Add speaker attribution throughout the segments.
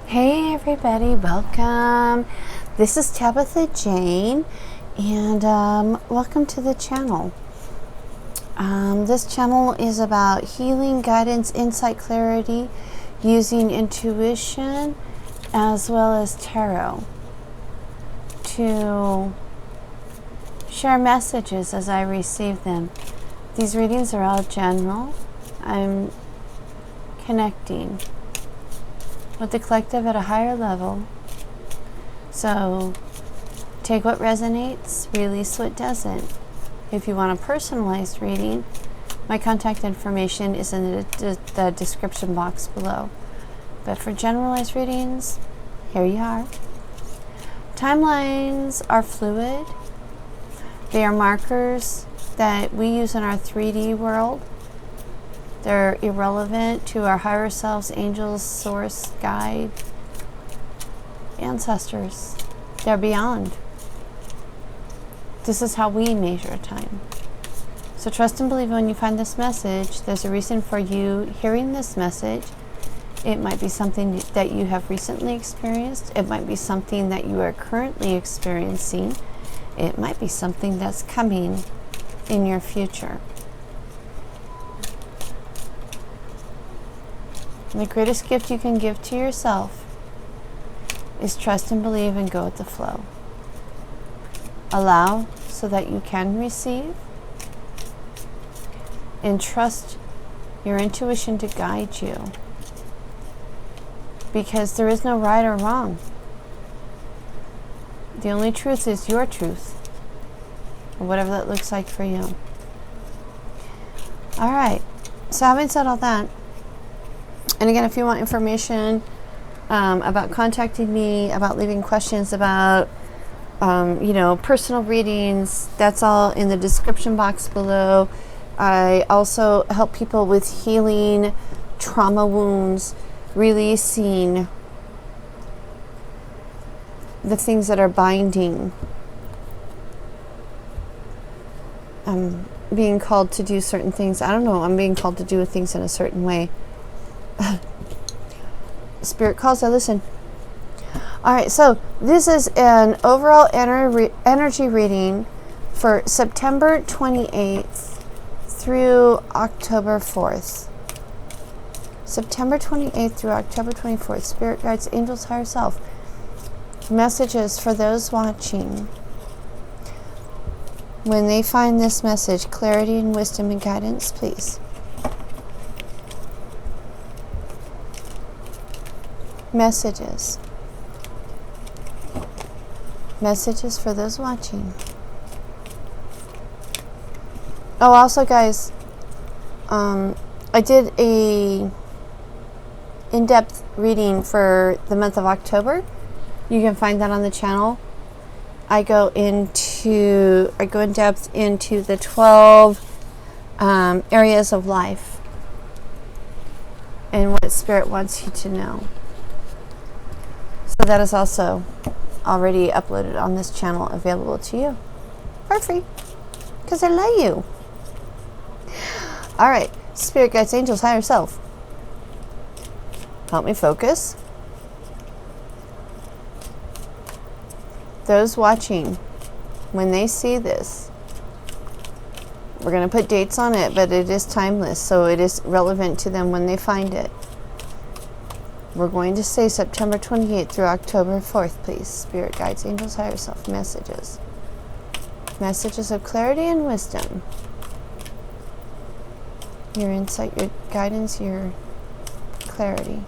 Speaker 1: Hey everybody, welcome. This is Tabitha Jane, and welcome to the channel. This channel is about healing, guidance, insight, clarity, using intuition as well as tarot to share messages as I receive them. These readings are all general. I'm connecting with the collective at a higher level. So take what resonates, release what doesn't. If you want a personalized reading, my contact information is in the description box below. But for generalized readings, here you are. Timelines are fluid. They are markers that we use in our 3D world. They're irrelevant to our higher selves, angels, source, guide, ancestors. They're beyond. This is how we measure time. So trust and believe when you find this message. There's a reason for you hearing this message. It might be something that you have recently experienced. It might be something that you are currently experiencing. It might be something that's coming in your future. The greatest gift you can give to yourself is trust and believe and go with the flow. Allow so that you can receive, and trust your intuition to guide you, because there is no right or wrong. The only truth is your truth, or whatever that looks like for you. All right, so having said all that, and again, if you want information about contacting me, about leaving questions, about personal readings, that's all in the description box below. I also help people with healing trauma wounds, releasing the things that are binding. I'm being called to do certain things. I don't know. I'm being called to do things in a certain way. Spirit calls, I listen. All right, so this is an overall energy reading for September 28th through October 4th. September 28th through October 24th. Spirit guides, angels, higher self. Messages for those watching. When they find this message, clarity and wisdom and guidance, please. Messages. Messages for those watching. Oh, also guys, I did a in-depth reading for the month of October. You can find that on the channel. I go in depth into the 12 areas of life and what Spirit wants you to know. So that is also already uploaded on this channel, available to you for free, because I love you. All right, Spirit guides, angels, higher self, help me focus. Those watching, when they see this, we're going to put dates on it, but it is timeless, so it is relevant to them when they find it. We're going to say September 28th through October 4th, please. Spirit guides, angels, higher self, messages. Messages of clarity and wisdom. Your insight, your guidance, your clarity.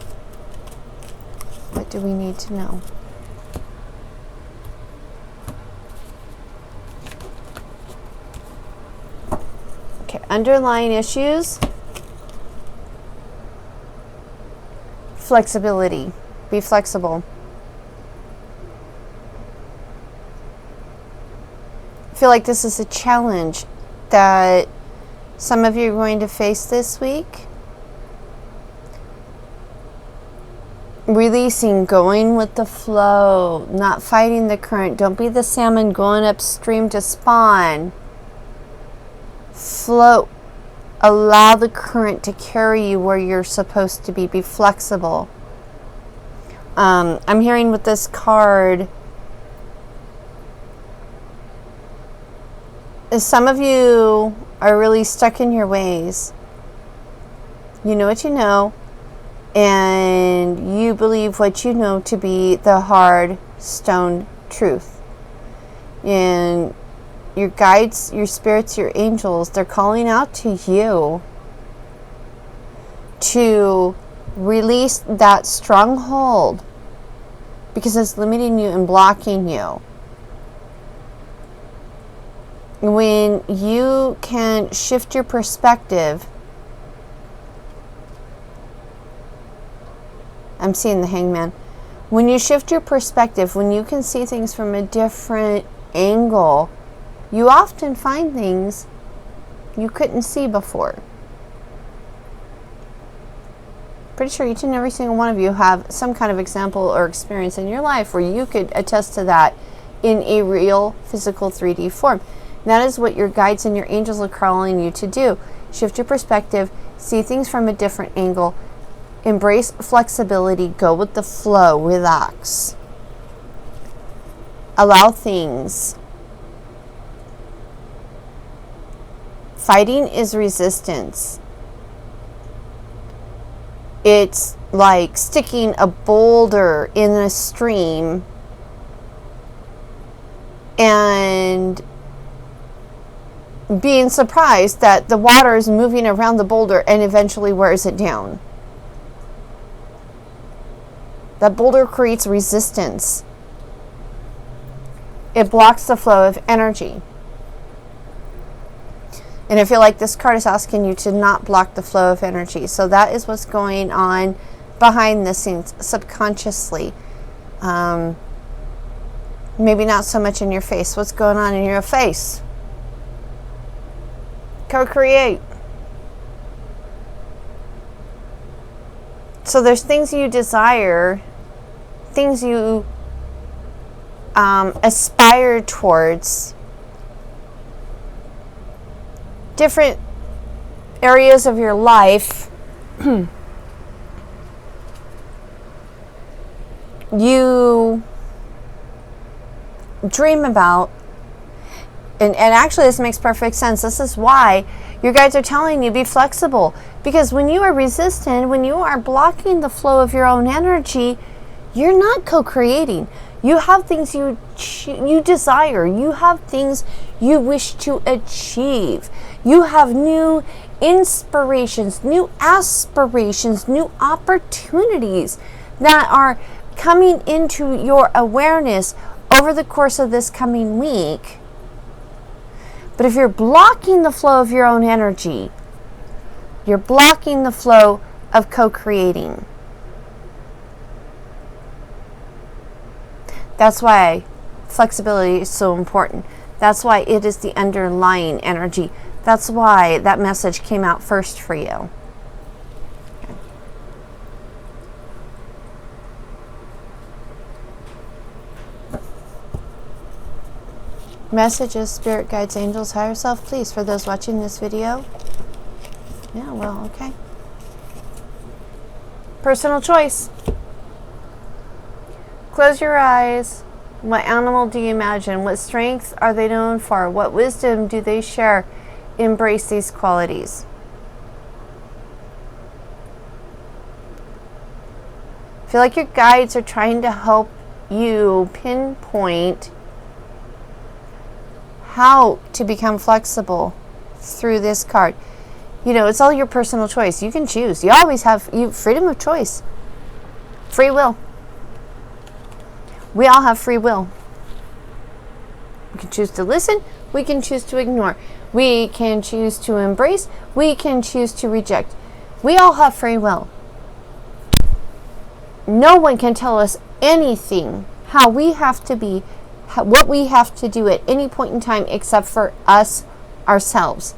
Speaker 1: What do we need to know? Okay, underlying issues. Flexibility. Be flexible. I feel like this is a challenge that some of you are going to face this week. Releasing, going with the flow, not fighting the current. Don't be the salmon going upstream to spawn. Float. Allow the current to carry you where you're supposed to be. Be flexible. I'm hearing with this card is some of you are really stuck in your ways. You know what you know, and you believe what you know to be the hard stone truth. And your guides, your spirits, your angels, they're calling out to you to release that stronghold because it's limiting you and blocking you. When you can shift your perspective, I'm seeing the Hangman. When you shift your perspective, when you can see things from a different angle, you often find things you couldn't see before. Pretty sure each and every single one of you have some kind of example or experience in your life where you could attest to that in a real physical 3D form. That is what your guides and your angels are calling you to do. Shift your perspective, see things from a different angle, embrace flexibility, go with the flow, relax. Allow things. Fighting is resistance. It's like sticking a boulder in a stream and being surprised that the water is moving around the boulder and eventually wears it down. That boulder creates resistance. It blocks the flow of energy. And I feel like this card is asking you to not block the flow of energy. So that is what's going on behind the scenes, subconsciously. Maybe not so much in your face. What's going on in your face? Co-create. So there's things you desire, things you aspire towards, different areas of your life you dream about. And actually, this makes perfect sense. This is why your guides are telling you, be flexible. Because when you are resistant, when you are blocking the flow of your own energy, you're not co-creating. You have things you desire. You have things you wish to achieve. You have new inspirations, new aspirations, new opportunities that are coming into your awareness over the course of this coming week. But if you're blocking the flow of your own energy, you're blocking the flow of co-creating. That's why flexibility is so important. That's why it is the underlying energy. That's why that message came out first for you. Messages, spirit guides, angels, higher self, please, for those watching this video. Yeah, well, okay. Personal choice. Close your eyes. What animal do you imagine? What strengths are they known for? What wisdom do they share? Embrace these qualities. I feel like your guides are trying to help you pinpoint how to become flexible through this card. You know, it's all your personal choice. You can choose. You always have freedom of choice. Free will. We all have free will. We can choose to listen. We can choose to ignore. We can choose to embrace. We can choose to reject. We all have free will. No one can tell us anything, how we have to be, what we have to do at any point in time except for us, ourselves.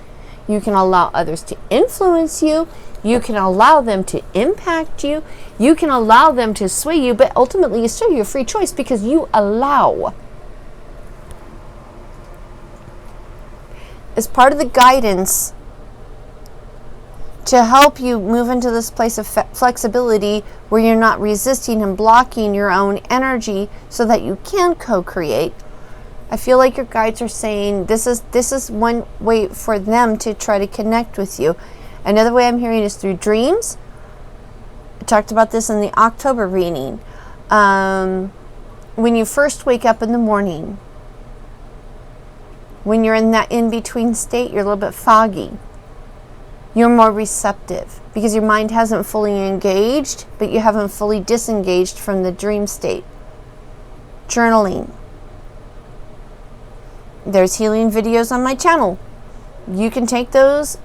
Speaker 1: You can allow others to influence you. You can allow them to impact you. You can allow them to sway you, but ultimately it's still your free choice because you allow. As part of the guidance to help you move into this place of flexibility where you're not resisting and blocking your own energy so that you can co-create. I feel like your guides are saying this is one way for them to try to connect with you. Another way I'm hearing is through dreams. I talked about this in the October reading. When you first wake up in the morning, when you're in that in-between state, you're a little bit foggy. You're more receptive because your mind hasn't fully engaged, but you haven't fully disengaged from the dream state. Journaling. There's healing videos on my channel. You can take those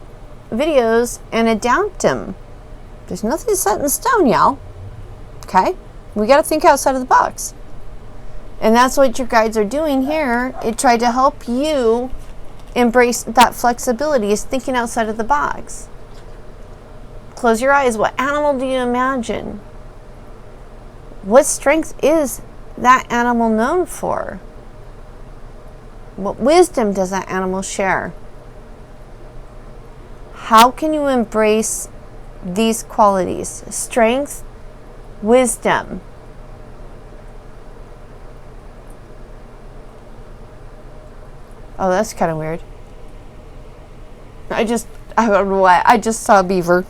Speaker 1: videos and adapt them. There's nothing set in stone, y'all. Okay? We got to think outside of the box. And that's what your guides are doing here. It tried to help you embrace that flexibility, is thinking outside of the box. Close your eyes. What animal do you imagine? What strength is that animal known for? What wisdom does that animal share? How can you embrace these qualities? Strength, wisdom. Oh, that's kind of weird. I don't know why. I just saw a beaver.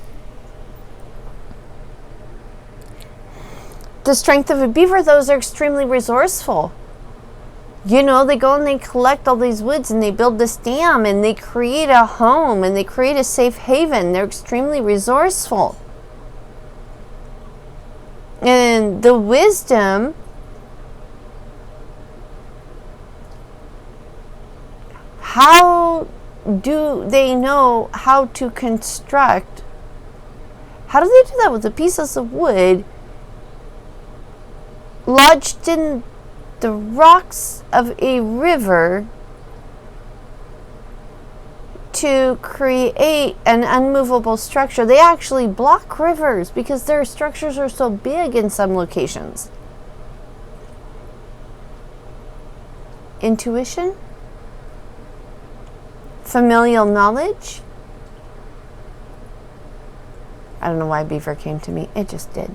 Speaker 1: The strength of a beaver, those are extremely resourceful. You know, they go and they collect all these woods and they build this dam and they create a home and they create a safe haven. They're extremely resourceful. And the wisdom, how do they know how to construct? How do they do that with the pieces of wood lodged in the rocks of a river to create an unmovable structure? They actually block rivers because their structures are so big in some locations. Intuition? Familial knowledge? I don't know why beaver came to me. It just did.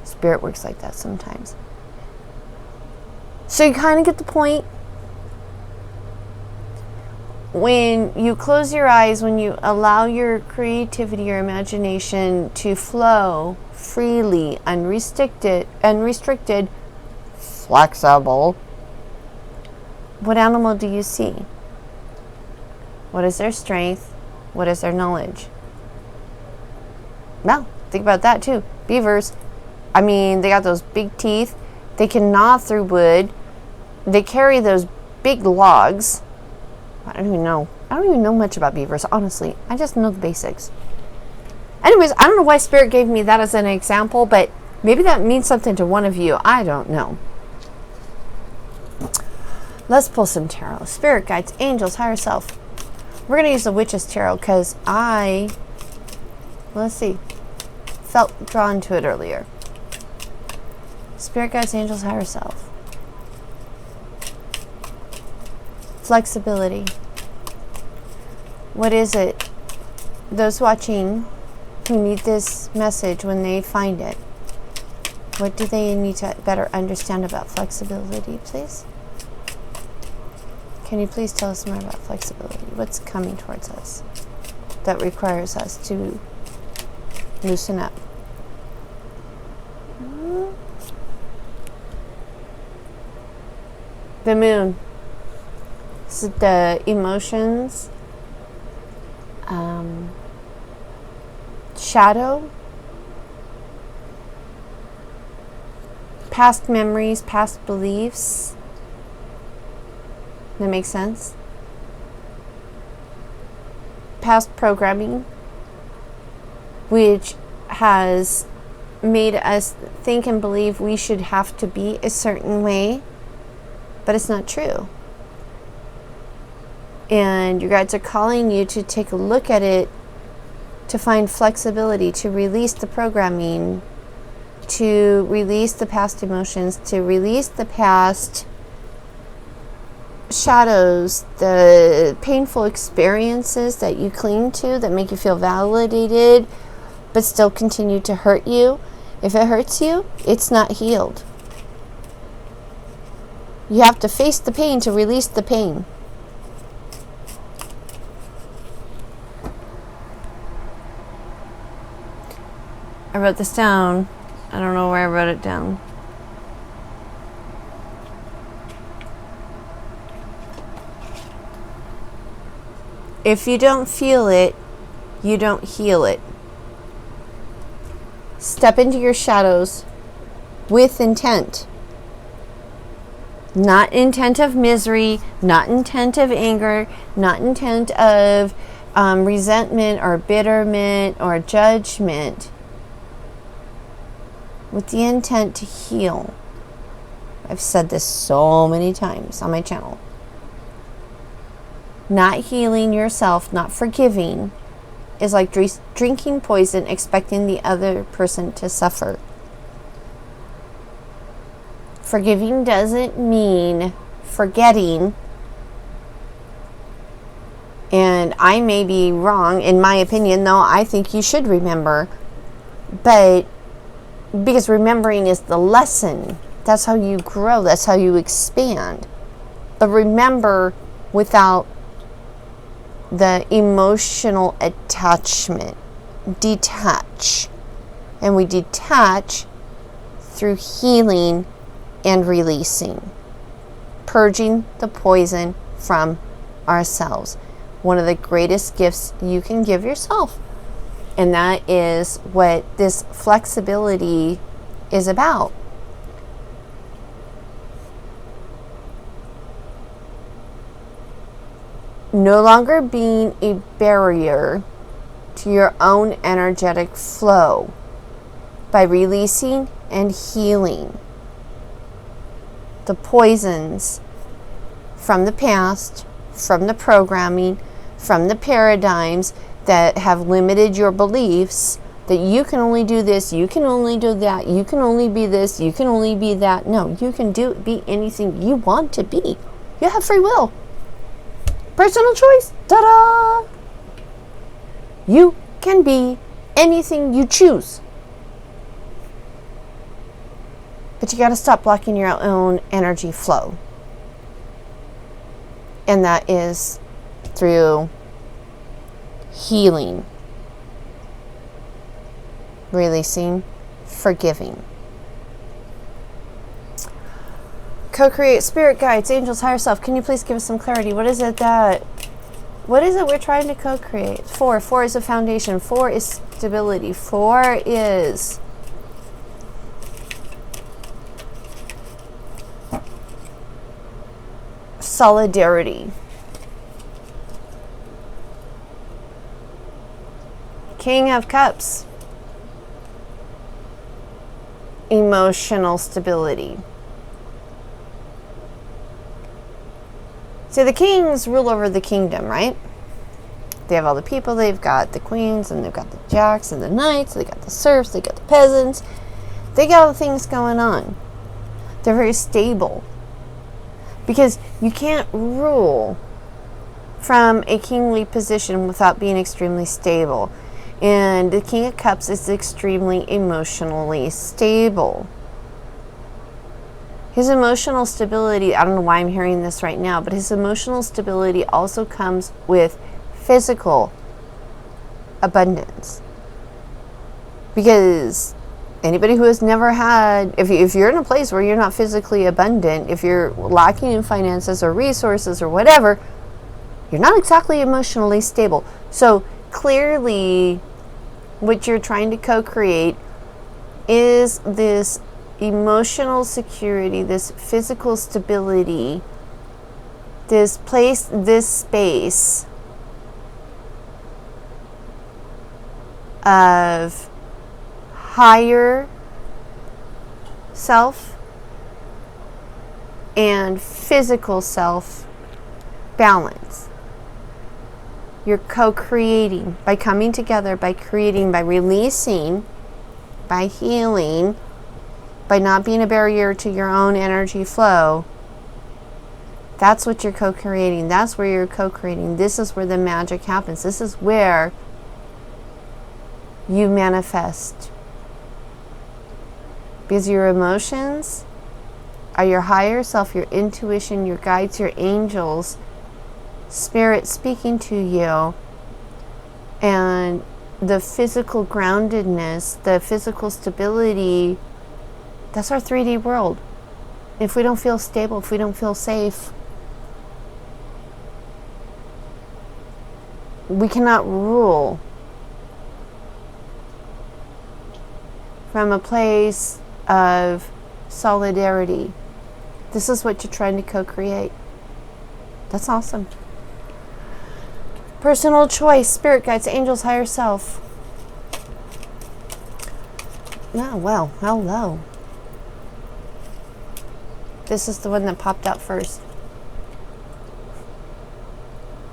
Speaker 1: Spirit works like that sometimes. So you kind of get the point. When you close your eyes, when you allow your creativity, your imagination to flow freely, unrestricted, flexible, what animal do you see? What is their strength? What is their knowledge? Well, think about that too. Beavers, I mean, they got those big teeth. They can gnaw through wood. They carry those big logs. I don't even know much about beavers, honestly. I just know the basics. Anyways, I don't know why Spirit gave me that as an example, but maybe that means something to one of you. I don't know. Let's pull some tarot. Spirit guides, angels, higher self. We're going to use the Witch's Tarot because let's see, felt drawn to it earlier. Spirit guides, angels, higher self. Flexibility. What is it? Those watching who need this message, when they find it, what do they need to better understand about flexibility, please? Can you please tell us more about flexibility? What's coming towards us that requires us to loosen up? The moon. This is the emotions, shadow, past memories, past beliefs. That makes sense. Past programming, which has made us think and believe we should have to be a certain way, but it's not true. And your guides are calling you to take a look at it, to find flexibility, to release the programming, to release the past emotions, to release the past shadows, the painful experiences that you cling to that make you feel validated but still continue to hurt you, if it hurts you, it's not healed. You have to face the pain to release the pain. I wrote this down. I don't know where I wrote it down. If you don't feel it, you don't heal it. Step into your shadows with intent. Not intent of misery, not intent of anger, not intent of resentment or bitterment or judgment. With the intent to heal. I've said this so many times on my channel. Not healing yourself, not forgiving, is like drinking poison, expecting the other person to suffer. Forgiving doesn't mean forgetting. And I may be wrong, in my opinion, though I think you should remember. But because remembering is the lesson. That's how you grow. That's how you expand. But remember without the emotional attachment. Detach. And we detach through healing and releasing. Purging the poison from ourselves. One of the greatest gifts you can give yourself. And that is what this flexibility is about. No longer being a barrier to your own energetic flow by releasing and healing the poisons from the past, from the programming, from the paradigms that have limited your beliefs, that you can only do this, you can only do that, you can only be this, you can only be that. No, you can be anything you want to be. You have free will. Personal choice. Ta-da! You can be anything you choose. But you got to stop blocking your own energy flow. And that is through healing, releasing, forgiving. Co-create, spirit guides, angels, higher self. Can you please give us some clarity? What is it we're trying to co-create? 4 is a foundation. 4 is stability. 4 is solidarity. King of Cups. Emotional stability. So the kings rule over the kingdom, right? They have all the people. They've got the queens, and they've got the jacks and the knights. They got the serfs. They got the peasants. They got all the things going on. They're very stable. Because you can't rule from a kingly position without being extremely stable. And the King of Cups is extremely emotionally stable. His emotional stability, I don't know why I'm hearing this right now, but his emotional stability also comes with physical abundance. Because anybody who has never had, if you're in a place where you're not physically abundant, if you're lacking in finances or resources or whatever, you're not exactly emotionally stable. So clearly, what you're trying to co-create is this emotional security, this physical stability, this place, this space of higher self and physical self balance. You're co-creating by coming together, by creating, by releasing, by healing, by not being a barrier to your own energy flow. That's what you're co-creating. That's where you're co-creating. This is where the magic happens. This is where you manifest. Because your emotions are your higher self, your intuition, your guides, your angels, spirit speaking to you, and the physical groundedness, the physical stability. That's our 3D world. If we don't feel stable, if we don't feel safe, we cannot rule from a place of solidarity. This is what you're trying to co-create. That's awesome. Personal choice, spirit guides, angels, higher self. Oh, well, hello. This is the one that popped out first.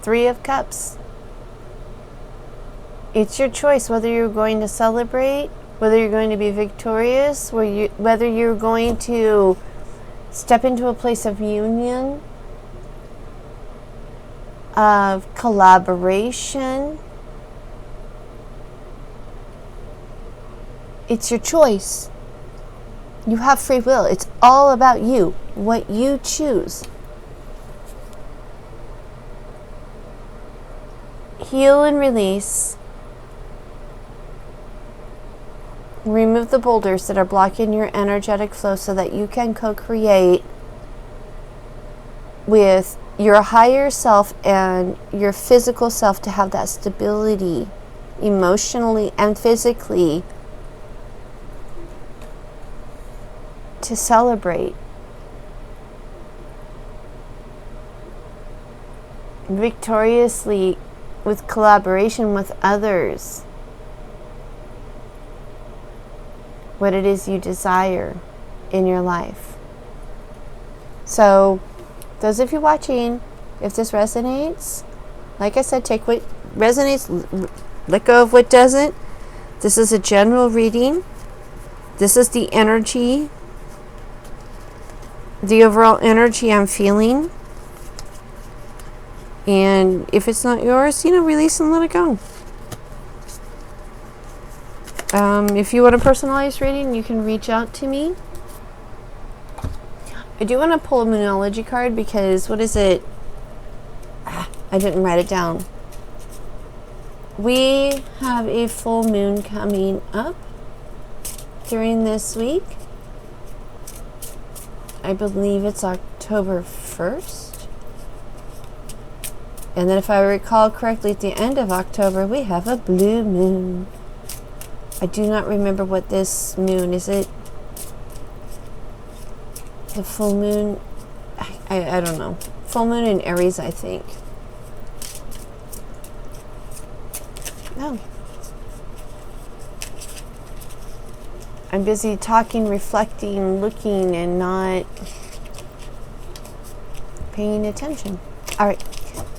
Speaker 1: 3 of Cups. It's your choice whether you're going to celebrate, whether you're going to be victorious, whether you're going to step into a place of union, of collaboration. It's your choice. You have free will. It's all about you, what you choose. Heal and release. Remove the boulders that are blocking your energetic flow so that you can co-create with your higher self and your physical self to have that stability emotionally and physically to celebrate. Victoriously with collaboration with others. What it is you desire in your life. So, those of you watching, if this resonates, like I said, take what resonates, let go of what doesn't. This is a general reading. This is the energy, the overall energy I'm feeling. And if it's not yours, release and let it go. If you want a personalized reading, you can reach out to me. I do want to pull a Moonology card because, what is it? I didn't write it down. We have a full moon coming up during this week. I believe it's October 1st. And then if I recall correctly, at the end of October, we have a blue moon. I do not remember what this moon is. It the full moon? I don't know. Full moon in Aries, I think. No. I'm busy talking, reflecting, looking, and not paying attention. All right.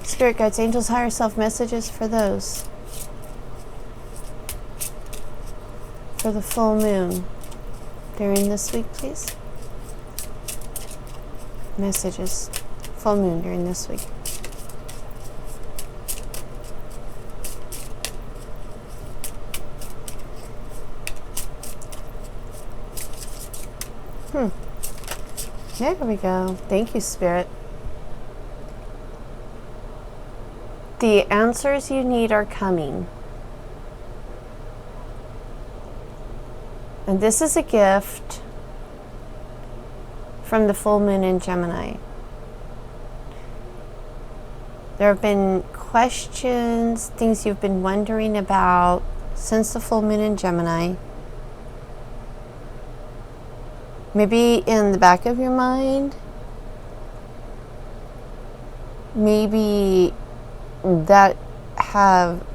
Speaker 1: Spirit guides, angels, higher self, messages for those. For the full moon during this week, please. Messages. Full moon during this week. There we go. Thank you, Spirit. The answers you need are coming. And this is a gift from the full moon in Gemini. There have been questions, things you've been wondering about since the full moon in Gemini. Maybe in the back of your mind. Maybe that have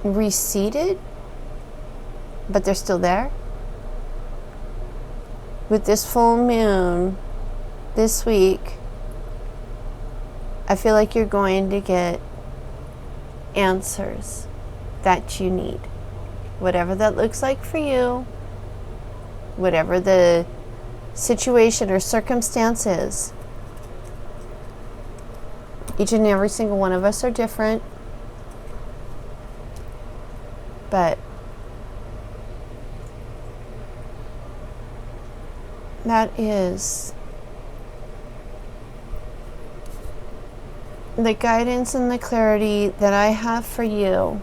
Speaker 1: receded, but they're still there. With this full moon this week, I feel like you're going to get answers that you need. Whatever that looks like for you, whatever the situation or circumstance is, Each and every single one of us are different, but that is the guidance and the clarity that I have for you.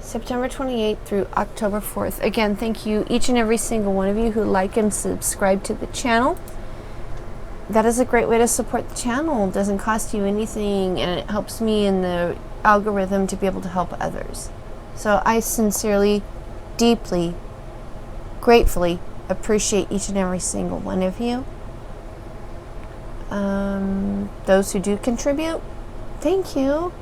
Speaker 1: September 28th through October 4th. Again, thank you, each and every single one of you who like and subscribe to the channel. That is a great way to support the channel. It doesn't cost you anything, and it helps me in the algorithm to be able to help others. So I sincerely, deeply, gratefully appreciate each and every single one of you. Those who do contribute, thank you.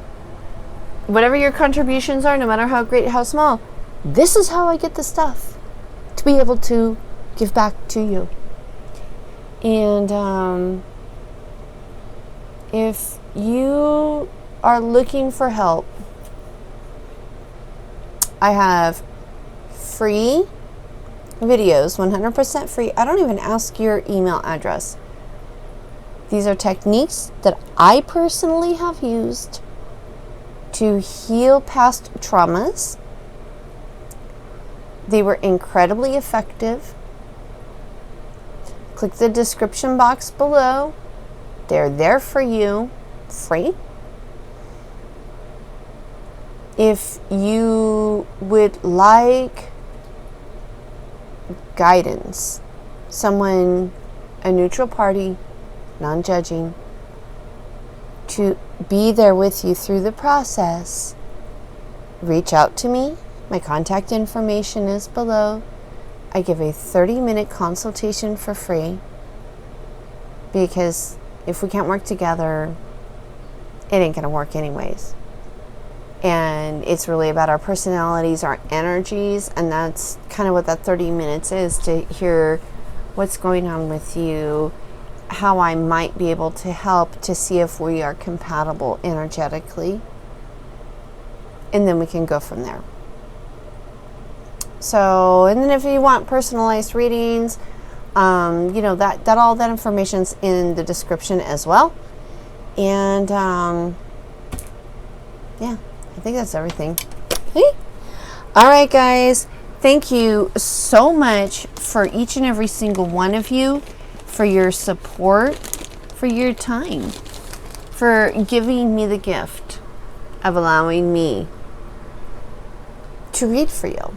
Speaker 1: Whatever your contributions are, no matter how great, how small, this is how I get the stuff to be able to give back to you. And if you are looking for help, I have free videos, 100% free. I don't even ask your email address. These are techniques that I personally have used to heal past traumas. They were incredibly effective. Click the description box below. They're there for you, free. If you would like guidance, someone, a neutral party, non-judging, to be there with you through the process, reach out to me. My contact information is below. I give a 30-minute consultation for free, because if we can't work together, it ain't gonna work anyways. And it's really about our personalities, our energies, and that's kind of what that 30 minutes is, to hear what's going on with you, how I might be able to help, to see if we are compatible energetically, and then we can go from there. So, and then if you want personalized readings, you know, that all that information's in the description as well. And yeah, I think that's everything. Hey. All right, guys, thank you so much for each and every single one of you, for your support, for your time, for giving me the gift of allowing me to read for you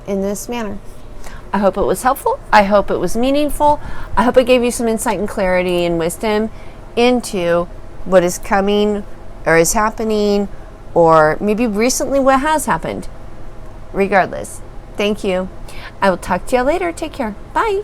Speaker 1: in this manner. I hope it was helpful. I hope it was meaningful. I hope it gave you some insight and clarity and wisdom into what is coming or is happening, or maybe recently what has happened. Regardless, thank you. I will talk to you later. Take care. Bye.